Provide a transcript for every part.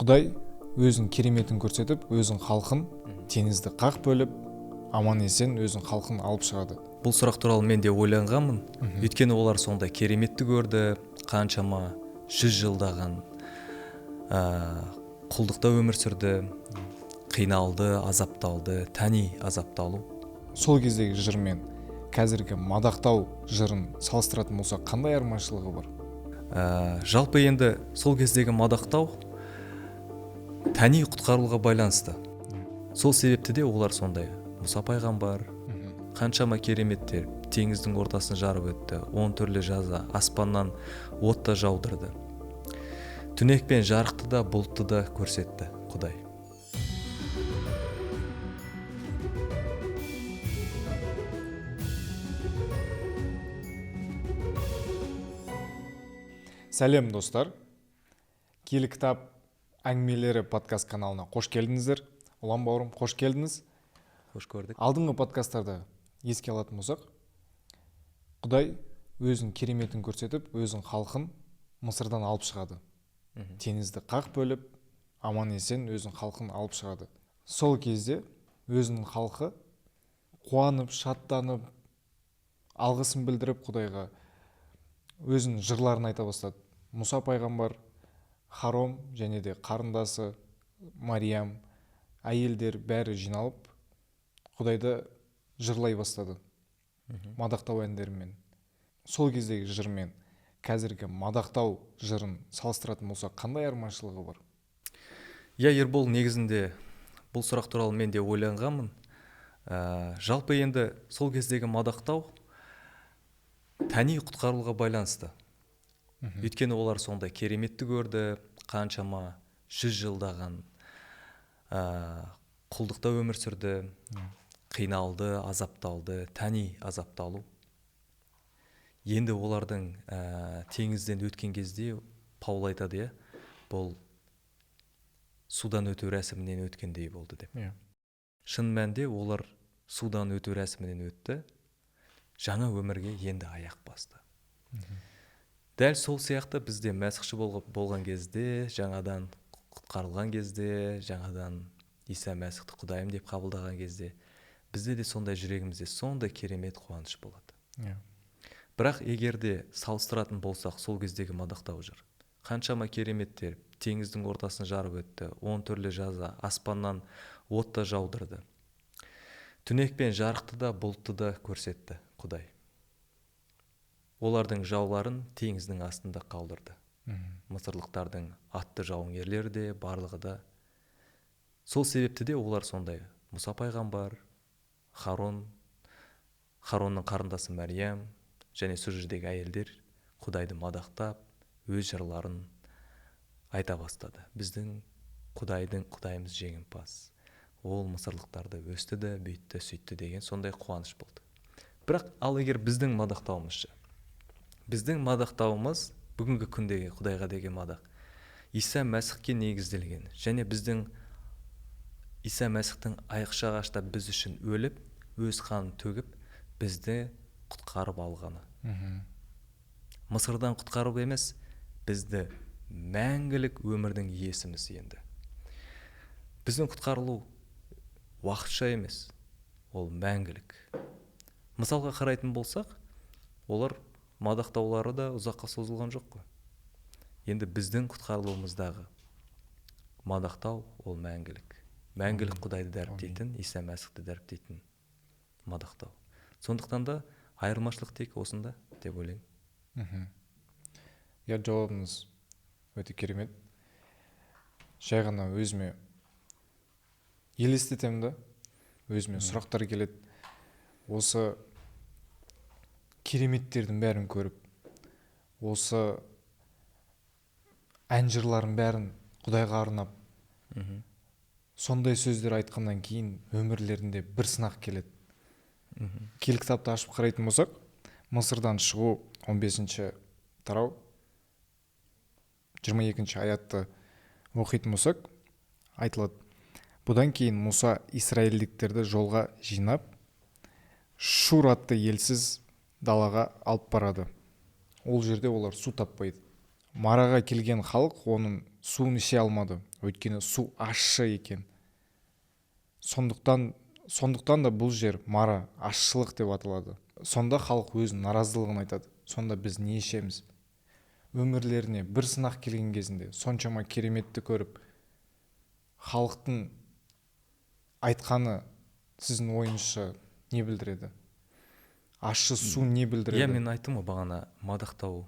Құдай өзінің кереметін көрсетіп, өзінің халқын теңізді қақ бөліп, аман есен өзінің халқын алып шығады. Бұл сұрақ туралы мен де ойланғанмын. Өйткені олар сондай кереметті көрді, қаншама 100 жылдаған құлдықта өмір сүрді, қиналды, азапталды, тәни азапталу. Сол кездегі жыр мен қазіргі мадақтау жырын салыстыратын болса, қандай айырмашылығы бар? Жалпы енді сол кездегі мадақтау тәни құтқарылуға байланысты. Сол себепті де олар сондай. Мұса пайғамбар қаншама кереметтер, теңіздің ортасын жарып өтті, 10 түрлі жаза, аспаннан отта жаудырды. Түнек пен жарықты да, бұлтты да көрсетті Құдай. Сәлем достар. Киелі кітап әңгімелері подкаст каналына қош келдіңіздер. Ұлан бауырым, қош келдіңіз. Қош көрдік. Алдыңғы подкасттарда еске алатын болсақ, Құдай өзінің кереметін көрсетіп, өзінің халқын Мысырдан алып шығады. Теңізді қақ бөліп, аман есен өзінің халқын алып шығады. Сол кезде өзінің халқы қуанып, шаттанып, алғысын білдіріп Құдайға өзінің жырларын айта бастады. Мұса пайғамбар, Харон және де қарындасы Мариям, әйелдер бәрі жиналып Құдайды жырлай бастады. Мадақтау әндерімен. Сол кездегі жыр мен қазіргі мадақтау жырын салыстыратын болса, қандай айырмашылығы бар? Ербол, негізінде бұл сұрақ туралы мен де ойланғанмын. Жалпы енді сол кездегі мадақтау тәни құтқарылуға байланысты. Өйткені олар сондай кереметті көрді, қаншама 100 жылдаған құлдықта өмір сүрді, қиналды, азапталды, тәни азапталу. Енді олардың теңізден өткен кезде Паул айтады, бұл судан өту рәсімінен өткендей болды деп. Шын мәнінде олар судан өту рәсімінен өтті, жаңа өмірге енді аяқ басты. Дәл сол сияқты бізде мәсіхші болған кезде, жаңадан құтқарылған кезде, жаңадан Иса Мәсіхті Құдайым деп қабылдаған кезде, бізде де сондай жүрегімізде сондай керемет қуаныш болады. Бірақ егерде салыстыратын болсақ, сол кездегі мадақтау жыр қаншама кереметтер, теңіздің ортасын жарып өтті, 10 түрлі жаза, аспаннан отта жаудырды. Түнек пен жарықты да, бұлтты да көрсетті Құдай. Олардың жауларын теңіздің астында қалдырды. Мысырлықтардың атты жауынгерлері де, барлығы да. Сол себепті де олар сондай. Мұса пайғамбар, Харонның қарындасы Мариям және сол жердегі әйелдер Құдайды мадақтап, өз жырларын айта бастады. Біздің Құдайымыз жеңімпаз. Ол мысырлықтарды өстіді, бүйтті, сөйтті деген сондай қуаныш болды. Бірақ ал егер біздің мадақтауымыз бүгінгі күндегі Құдайға деген мадақ Иса Мәсіхке негізделген, және біздің Иса Мәсіхтің айықша ағашта біз үшін өліп, өз қанын төгіп, бізді құтқарып алғаны. Мысырдан құтқарып емес, бізді мәңгілік өмірдің иесіміз енді. Біздің құтқарылу уақытша емес, ол мәңгілік. Мысалға қарайтын болсақ, олар мадақтаулары да ұзаққа созылған жоқ қой. Енді біздің құтқарылуымыздағы мадақтау ол мәңгілік. Мәңгілік Құдайды дәріптейтін, Иса Мәсіхті дәріптейтін мадақтау. Сондықтан да айырмашылық тек осында деп ойлаймын. Жауабыңыз өте керемет. Жай ғана өзіме елестетемін да, өзіме сұрақтар келеді. Осы кереметтердің бәрін көріп, осы ән жырларын бәрін Құдайға арнап, сондай сөздер айтқаннан кейін өмірлерінде бір сынақ келеді. Киелі кітапты ашып қарайтын болсақ, Мысырдан шығу 15-ші тарау 22-ші аятты оқитын болсақ, айтылады. Бұдан кейін Мұса израильдіктерді жолға жинап, Шур атты елсіз далаға алып барады. Ол жерде олар су таппайды. Мараға келген халық оның суын іше алмады, өйткені су ащы екен. Сондықтан да бұл жер мара ащылық деп аталады. Сонда халық өзінің наразылығын айтады. Сонда біз не ішеміз? Өмірлеріне бір сынақ келген кезінде соншама кереметті көріп, халықтың айтқаны сіздің ойыңызша не білдіреді? Ащы су не білдіреді? Мен айттым ғой бағана, мадақтау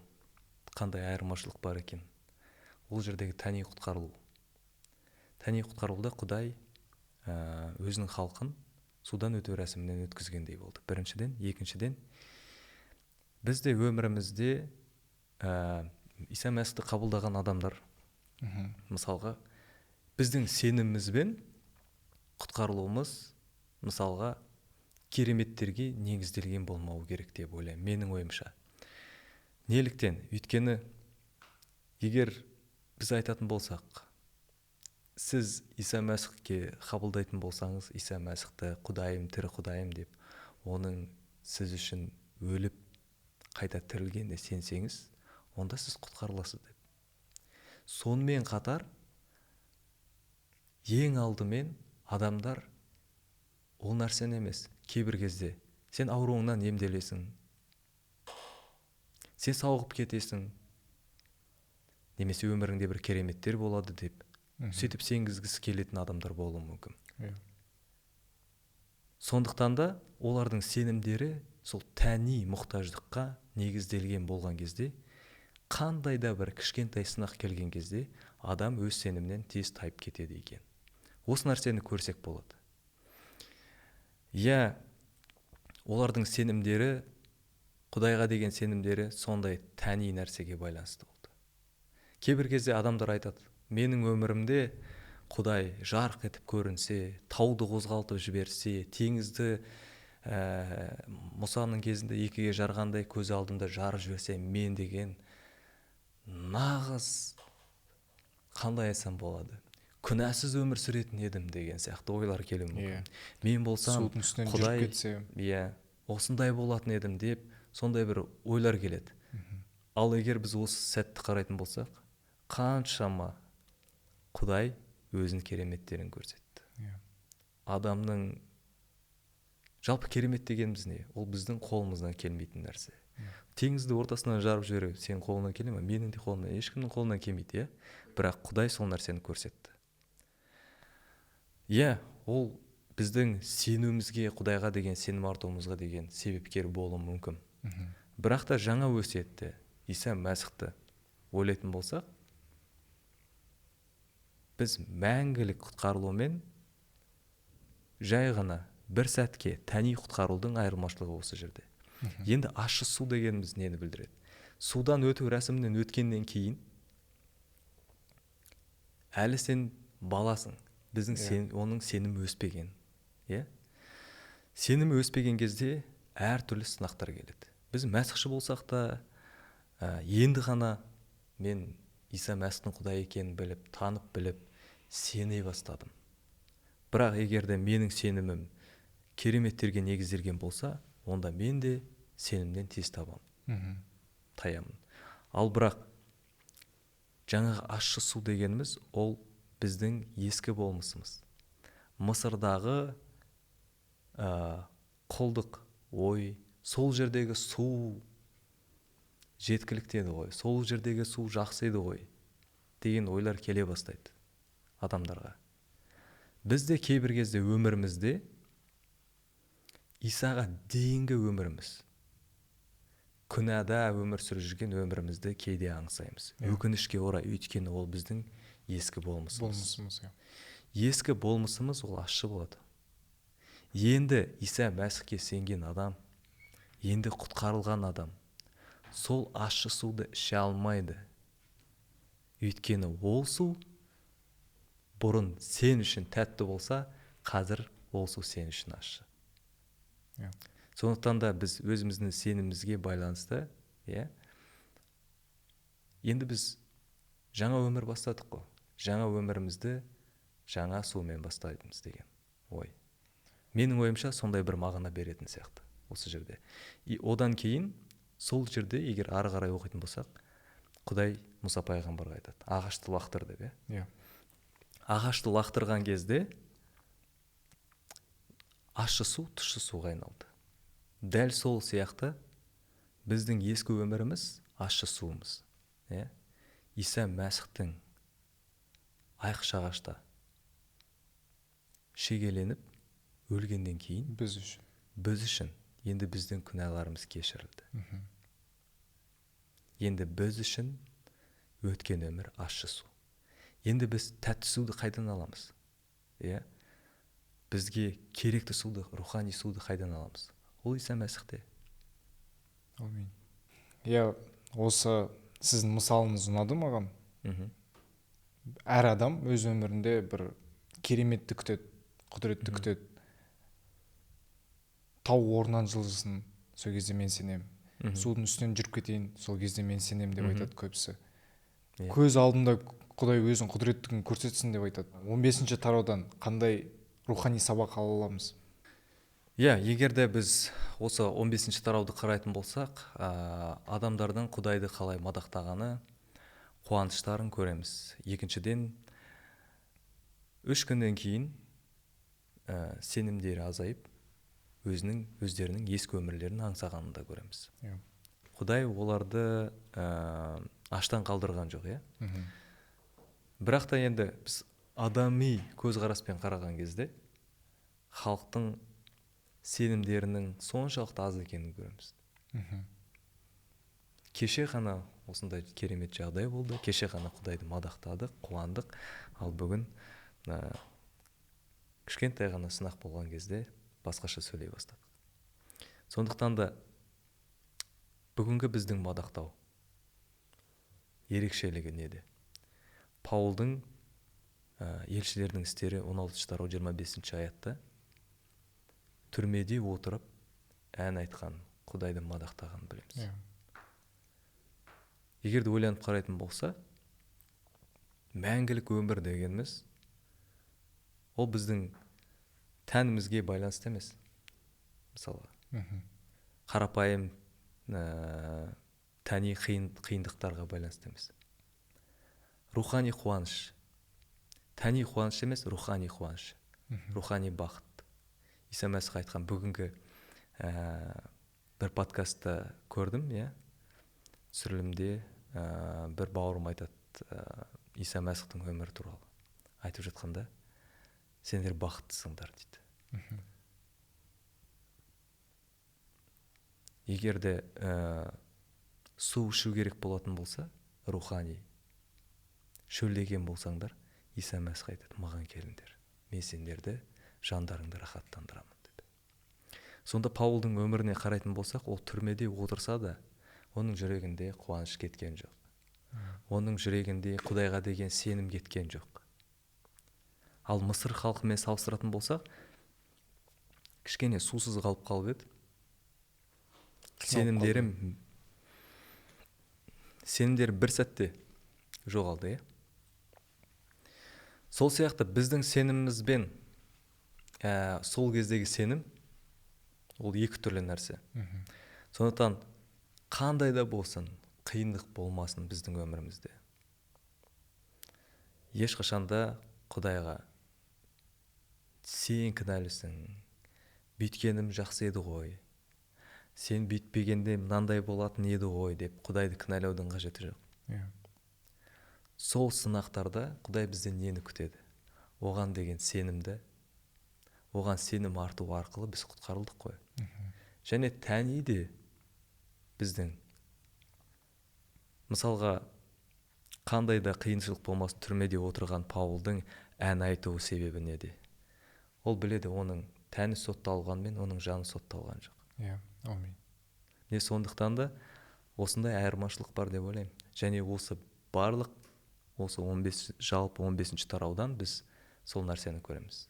қандай айырмашылық бар екен. Ол жердегі тәни құтқарылу. Тәни құтқарылуда Құдай өзінің халқын судан өту рәсімінен өткізгендей болды. Біріншіден, екіншіден, бізде өмірімізде Иса Мәсіхті қабылдаған адамдар, мысалға, біздің сенімімізбен құтқарылуымыз, мысалға, кереметтерге негізделген болмауы керек деп ойлаймын, менің ойымша. Неліктен? Өйткені егер біз айтатын болсақ, сіз Иса Мәсіхке қабылдайтын болсаңыз, Иса Мәсіхті Құдайым, тірі Құдайым деп, оның сіз үшін өліп қайта тірілгеніне сенсеңіз, онда сіз құтқарыласыз деп. Сонымен қатар, ең алдымен адамдар ол нәрсені емес, кейбір кезде сен ауруыңнан емделесің, сен сауығып кетесің, немесе өміріңде бір кереметтер болады деп, сөйтіп сенгізгісі келетін адамдар болуы мүмкін. Сондықтан да олардың сенімдері сол тәни мұқтаждыққа негізделген болған кезде, қандай да бір кішкентай сынақ келген кезде адам өз сенімнен тез тайып кетеді екен. Осы нәрсені көрсек болады. Олардың сенімдері, Құдайға деген сенімдері сондай тәни нәрсеге байланысты болды. Кейбір кезде адамдар айтады, менің өмірімде Құдай жарқ етіп көрінсе, тауды қозғалтып жіберсе, теңізді Мұсаның кезінде екіге жарғандай көз алдымда жарып жіберсе, мен деген нағыз, қандай айтсам болады, күнәсіз өмір сүретін едім деген сияқты ойлар келуі мүмкін. Мен болсам Құдай осындай болатын едім деп, сондай бір ойлар келеді. Ал егер біз осы сәтті қарайтын болсақ, қаншама Құдай өзінің кереметтерін көрсетті. Адамның жалпы керемет дегеніміз не? Ол біздің қолымыздан келмейтін нәрсе. Теңізді ортасынан жарып жіберу сенің қолыңнан келе ме? Менің де қолымнан, ешкімнің қолынан келмейді, бірақ Құдай сол нәрсені көрсетті. Ол біздің сенуімізге, Құдайға деген сенім артуымызға деген себепкер болуы мүмкін. Бірақ та жаңа өсиетті, Иса Мәсіхті ойлайтын болсақ, біз мәңгілік құтқарылумен жай ғана бір сәтке тәни құтқарудың айырмашылығы осы жерде. Енді ащы су дегеніміз нені білдіреді? Судан өту рәсімінен өткеннен кейін әлі сен баласың. Біздің оның сенімі өспеген. Сенімі өспеген кезде әртүрлі сынақтар келеді. Біз мәсіхші болсақ та, енді ғана мен Иса Мәсіхтің Құдай екенін біліп, танып біліп, сене бастадым. Бірақ егерде менің сенімім кереметтерге негізделген болса, онда мен де сенімнен тез таямын. Ал бірақ жаңағы ащы су дегеніміз, ол біздің ескі болмысымыз. Мысырдағы құлдық ой, сол жердегі су жеткілікті еді ғой, сол жердегі су жақсы еді ғой деген ойлар келе бастайды адамдарға. Бізде кейбір кезде өмірімізде Исаға дейінгі өміріміз, күнәда өмір сүріп жүрген өмірімізді кейде аңсаймыз. Өкінішке орай, өйткені ол біздің ескі болмысымыз. Ескі болмысымыз ол ащы болады. Енді Иса Мәсіхке сенген адам, енді құтқарылған адам, сол ащы суды іше алмайды. Өйткені ол су бұрын сен үшін тәтті болса, қазір ол су сен үшін ащы. Сондықтан да біз өзіміздің сенімімізге байланысты, енді біз жаңа өмір бастадық қой. Жаңа өмірімізді жаңа сумен бастаймыз деген ой. Менің ойымша сондай бір мағына беретін сияқты осы жерде. Одан кейін сол жерде егер ары қарай оқитын болсақ, Құдай Мұса пайғамбарға айтады, ағашты лақтыр деп, иә. Ағашты лақтырған кезде ащы су тұщы суға айналды. Дәл сол сияқты біздің ескі өміріміз ащы суымыз. Иса Мәсіхтің айқыш ағашта шегеленіп өлгеннен кейін біз үшін енді біздің күнәларымыз кешірілді. Енді біз үшін өткен өмір ащы су. Енді біз тәтті суды қайдан аламыз? Бізге керекті суды, рухани суды қайдан аламыз? Ол Иса Мәсіхте. Амин. Осы сіздің мысалыңыз ұнады маған. Әр адам өз өмірінде бір кереметті күтеді, құдіретті күтеді. Тау орнынан жылжысын, сол кезде мен сенемін. Судың үстінен жүріп кетейін, сол кезде мен сенемін деп айтады көбісі. Көз алдында Құдай өзінің құдіреттігін көрсетсін деп айтады. 15-ші тараудан қандай рухани сабақ ала аламыз? Егер де біз осы 15-ші тарауды қарайтын болсақ, адамдардың Құдайды қалай мадақтағаны, қуаныштарын көреміз. Екіншіден, 3 күннен кейін сенімдері азайып, өздерінің ескі өмірлерін аңсағанын да көреміз. Құдай оларды аштан қалдырған жоқ, Бірақ та енді біз адами көзқараспен қараған кезде халықтың сенімдерінің соншалықты аз екенін көреміз. Кеше ғана осындай керемет жағдай болды. Кеше ғана Құдайды мадақтадық, қуандық. Ал бүгін кішкентай ғана сынақ болған кезде басқаша сөйлей бастадық. Сондықтан да бүгінгі біздің мадақтау ерекшелігі неде? Паулдың елшілердің істері 16 тарау 25 аятта түрмеде отырып ән айтқан, Құдайды мадақтаған білеміз. Егер де ойланып қарайтын болса, мәңгілік өмір дегеніміз ол біздің тәнімізге байланысты емес. Мысалы, қарапайым тәни қиындықтарға байланысты емес. Рухани қуаныш. Тәни қуаныш емес, рухани қуаныш. Рухани бақыт. Иса Мәсіх айтқан бүгінгі бір подкастта көрдім, түсірілімде бір бауырым айтады Иса Мәсіхтің өмірі туралы. Айтып жатқанда, сендер бақыттысыңдар дейді. Егер де су ішу керек болатын болса, рухани шөлдеген болсаңдар, Иса Мәсіх айтады, маған келіңдер, мен сендерді жандарыңды рахаттандырамын деді. Сонда Паулдың өміріне қарайтын болсақ, ол түрмеде отырса да, оның жүрегінде қуаныш кеткен жоқ. Оның жүрегінде Құдайға деген сенім кеткен жоқ. Ал Мысыр халқымен салыстыратын болсақ, кішкене сусыз қалып еді. Сенімдері бір сәтте жоғалды, Сол сияқты біздің сенімімізбен сол кездегі сенім ол екі түрлі нәрсе. Сондықтан қандай да болсын, қиындық болмасын біздің өмірімізде. Ешқашанда Құдайға сен кінәлісің, бүйткенім жақсы еді ғой, сен бүйтпегенде мынандай болатын еді ғой деп Құдайды кінәлаудың қажеті жоқ. Сол сынақтарда Құдай бізден нені күтеді? Оған деген сенімді, оған сенім арту арқылы біз құтқарылдық қой. Және тәни де біздің, мысалға, қандай да қиыншылық болмасын түрмеде отырған Паулдың ән айтуы себебі неде? Ол біледі, оның тәні сотталғанмен, оның жаны сотталған жоқ. Сондықтан да осындай айырмашылық бар деп ойлаймын. Және осы барлық жалпы 15-ші тараудан біз сол нәрсені көреміз.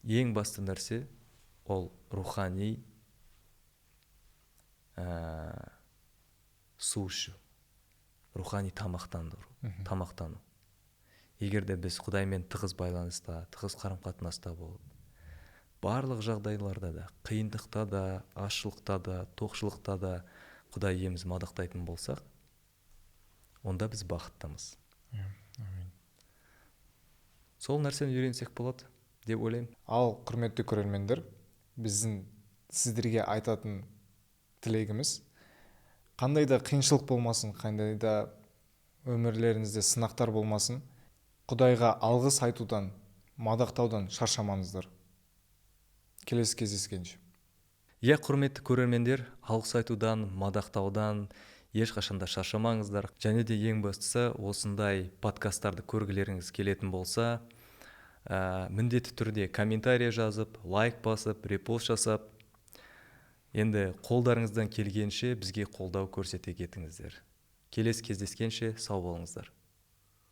Ең басты нәрсе ол рухани су ішу, рухани тамақтану. Егер де біз Құдаймен тығыз байланыста, тығыз қарым-қатынаста болып, барлық жағдайларда да, қиындықта да, ашылықта да, тоқшылықта да Құдай иеміз мадақтайтын болсақ, онда біз бақыттымыз. Сол нәрсені үйренсек болады деп ойлаймын. Ал құрметті көрермендер, біздің сіздерге айтатын тілегіміз, қандай да қиыншылық болмасын, қандай да өмірлеріңізде сынақтар болмасын, Құдайға алғыс айтудан, мадақтаудан шаршамаңыздар. Келесі кездескенше. Құрметті көрермендер, алғыс айтудан, мадақтаудан ешқашанда шаршамаңыздар. Және де ең бастысы, осындай подкасттарды көргілеріңіз келетін болса, міндетті түрде комментарий жазып, лайк басып, репост жасап, енді қолдарыңыздан келгенше бізге қолдау көрсете кетіңіздер. Келесі кездескенше сау болыңыздар.